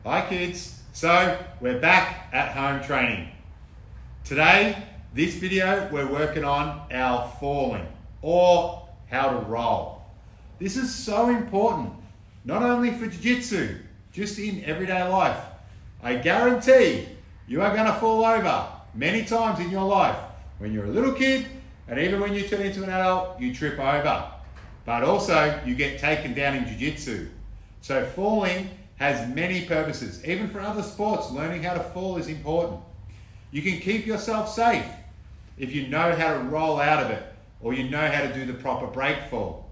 Hi kids, so we're back at home training. Today, this video, we're working on our falling or how to roll. This is so important, not only for jiu-jitsu, just in everyday life. I guarantee you are gonna fall over many times in your life. When you're a little kid, and even when you turn into an adult, you trip over. But also, you get taken down in jiu-jitsu. So falling has many purposes. Even for other sports, learning how to fall is important. You can keep yourself safe if you know how to roll out of it, or you know how to do the proper break fall.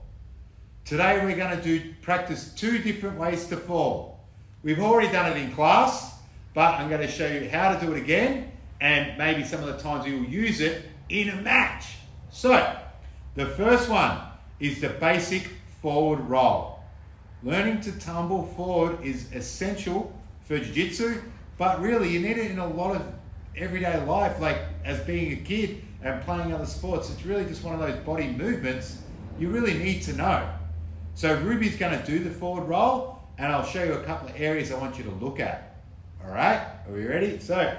Today we're going to practice two different ways to fall. We've already done it in class, but I'm going to show you how to do it again, and maybe some of the times we will use it in a match. So, the first one is the basic forward roll. Learning to tumble forward is essential for jiu-jitsu, but really you need it in a lot of everyday life, like as being a kid and playing other sports. It's really just one of those body movements you really need to know. So Ruby's going to do the forward roll, and I'll show you a couple of areas I want you to look at. All right, are we ready? So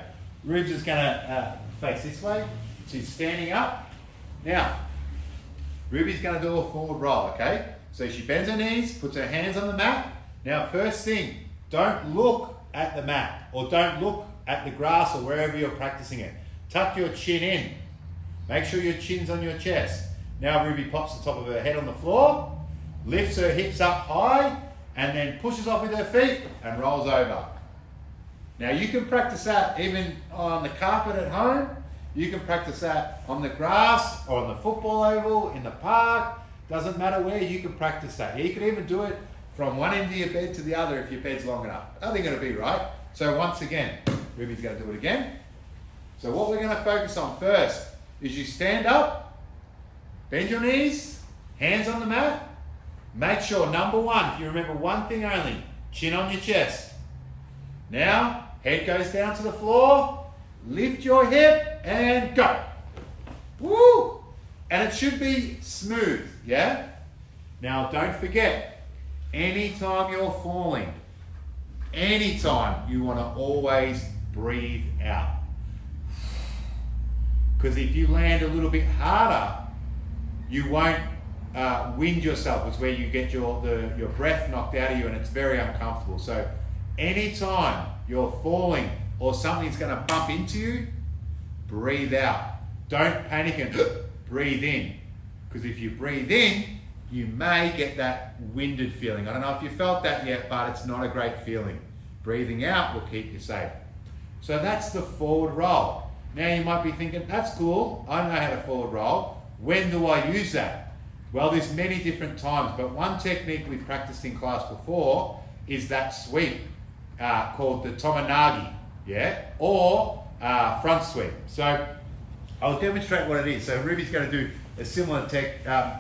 Ruby's is going to face this way. She's standing up. Now, Ruby's going to do a forward roll, okay? So she bends her knees, puts her hands on the mat. Now, first thing, don't look at the mat, or don't look at the grass or wherever you're practicing it. Tuck your chin in. Make sure your chin's on your chest. Now Ruby pops the top of her head on the floor, lifts her hips up high, and then pushes off with her feet and rolls over. Now you can practice that even on the carpet at home. You can practice that on the grass or on the football oval, in the park. Doesn't matter where, you can practice that. You can even do it from one end of your bed to the other if your bed's long enough. I think it'll be right. So once again, Ruby's going to do it again. So what we're going to focus on first is you stand up, bend your knees, hands on the mat. Make sure, number one, if you remember one thing only, chin on your chest. Now, head goes down to the floor. Lift your hip and go. Woo! And it should be smooth, yeah? Now don't forget, anytime you're falling, anytime you want to always breathe out. Because if you land a little bit harder, you won't wind yourself. It's where you get your breath knocked out of you, and it's very uncomfortable. So anytime you're falling, or something's going to bump into you, breathe out. Don't panic and breathe in. Because if you breathe in, you may get that winded feeling. I don't know if you felt that yet, but it's not a great feeling. Breathing out will keep you safe. So that's the forward roll. Now you might be thinking, that's cool, I know how to forward roll. When do I use that? Well, there's many different times, but one technique we've practiced in class before is that sweep called the tomanagi. Yeah, or front sweep. So I'll demonstrate what it is. So Ruby's going to do a similar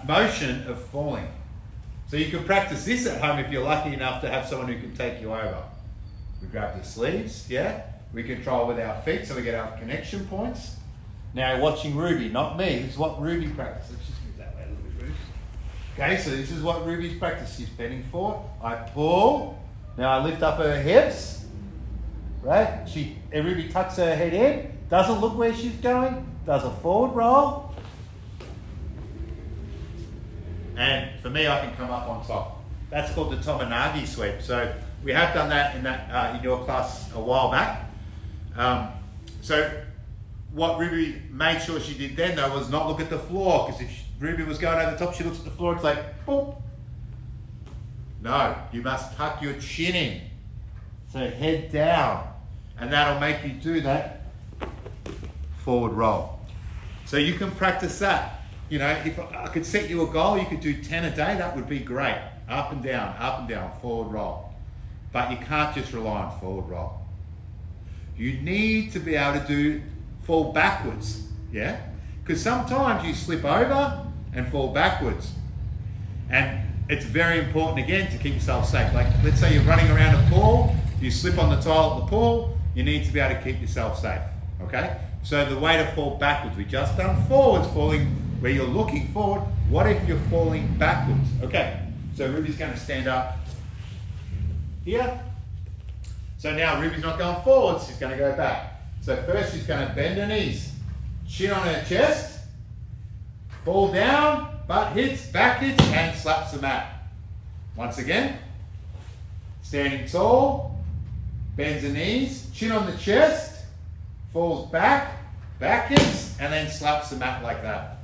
motion of falling. So you can practice this at home if you're lucky enough to have someone who can take you over. We grab the sleeves, yeah? We control with our feet so we get our connection points. Now watching Ruby, not me. This is what Ruby practices. Let's just move that way a little bit, Ruby. Okay, so this is what Ruby's practice. She's bending forward. I pull. Now I lift up her hips. Right? Ruby tucks her head in, doesn't look where she's going, does a forward roll. And for me, I can come up on top. That's called the tomanagi sweep. So we have done that in your class a while back. So what Ruby made sure she did then though was not look at the floor, because if Ruby was going over the top, she looks at the floor, it's like, boom. No, you must tuck your chin in. So head down, and that'll make you do that forward roll. So you can practice that. You know, if I could set you a goal, you could do 10 a day, that would be great. Up and down, forward roll. But you can't just rely on forward roll. You need to be able to fall backwards, yeah? Because sometimes you slip over and fall backwards. And it's very important, again, to keep yourself safe. Like, let's say you're running around a pool, you slip on the tile at the pool, you need to be able to keep yourself safe, okay? So the way to fall backwards, we just done forwards, falling where you're looking forward. What if you're falling backwards? Okay, so Ruby's going to stand up here. So now Ruby's not going forwards, she's going to go back. So first she's going to bend her knees, chin on her chest, fall down, butt hits, back hits, and slaps the mat. Once again, standing tall, bends the knees, chin on the chest, falls back, back hits, and then slaps the mat like that.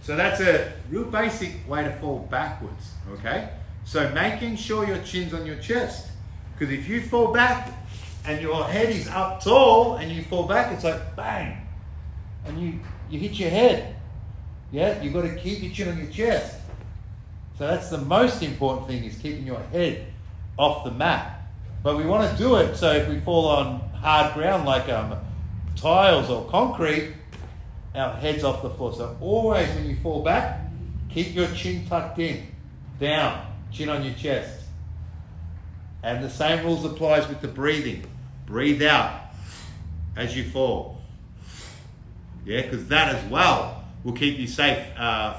So that's a real basic way to fall backwards, okay? So making sure your chin's on your chest, because if you fall back and your head is up tall and you fall back, it's like bang, and you hit your head. Yeah, you've got to keep your chin on your chest. So that's the most important thing, is keeping your head off the mat. But we want to do it so if we fall on hard ground like tiles or concrete, our head's off the floor. So always when you fall back, keep your chin tucked in, down, chin on your chest. And the same rules applies with the breathing. Breathe out as you fall. Yeah, because that as well will keep you safe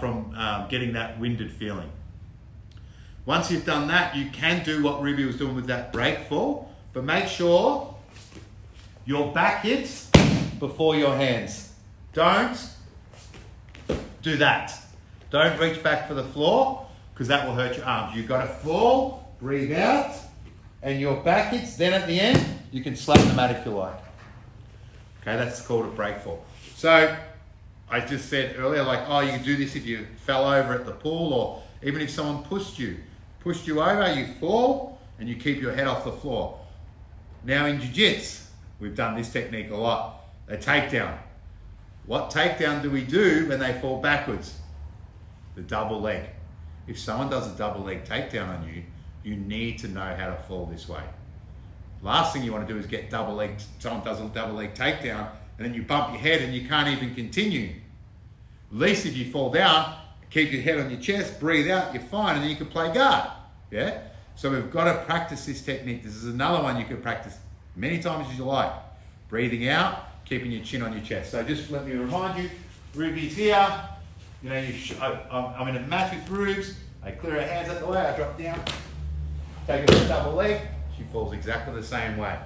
from getting that winded feeling. Once you've done that, you can do what Ruby was doing with that break fall, but make sure your back hits before your hands. Don't do that. Don't reach back for the floor, because that will hurt your arms. You've got to fall, breathe out, and your back hits. Then at the end, you can slap the mat if you like. Okay, that's called a break fall. So I just said earlier, like, oh, you can do this if you fell over at the pool, or even if someone pushed you over, you fall and you keep your head off the floor. Now in Jiu-Jitsu, we've done this technique a lot, a takedown. What takedown do we do when they fall backwards? The double leg. If someone does a double leg takedown on you, you need to know how to fall this way. Last thing you want to do is get someone does a double leg takedown, and then you bump your head and you can't even continue. At least if you fall down, keep your head on your chest, breathe out, you're fine, and then you can play guard. Yeah? So we've got to practice this technique. This is another one you can practice many times as you like. Breathing out, keeping your chin on your chest. So just let me remind you, Ruby's here. You know, I'm in a match with Rubes. I clear her hands out the way, I drop down, take her to a double leg. She falls exactly the same way.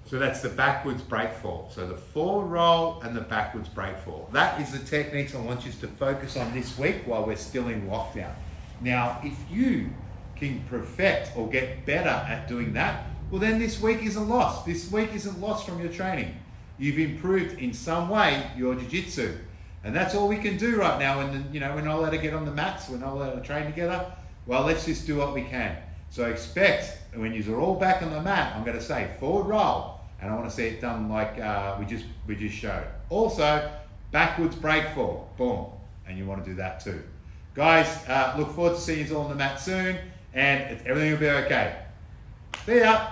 So that's the backwards break fall. So the forward roll and the backwards break fall. That is the techniques I want you to focus on this week while we're still in lockdown. Now, if you can perfect or get better at doing that, well then this week isn't lost. This week isn't lost from your training. You've improved in some way your jiu-jitsu. And that's all we can do right now when we're not allowed to get on the mats, we're not allowed to train together. Well, let's just do what we can. So expect, when you're all back on the mat, I'm going to say forward roll. And I want to see it done like we just showed. Also, backwards break fall, boom. And you want to do that too. Guys, look forward to seeing you all on the mat soon, and everything will be okay. See ya.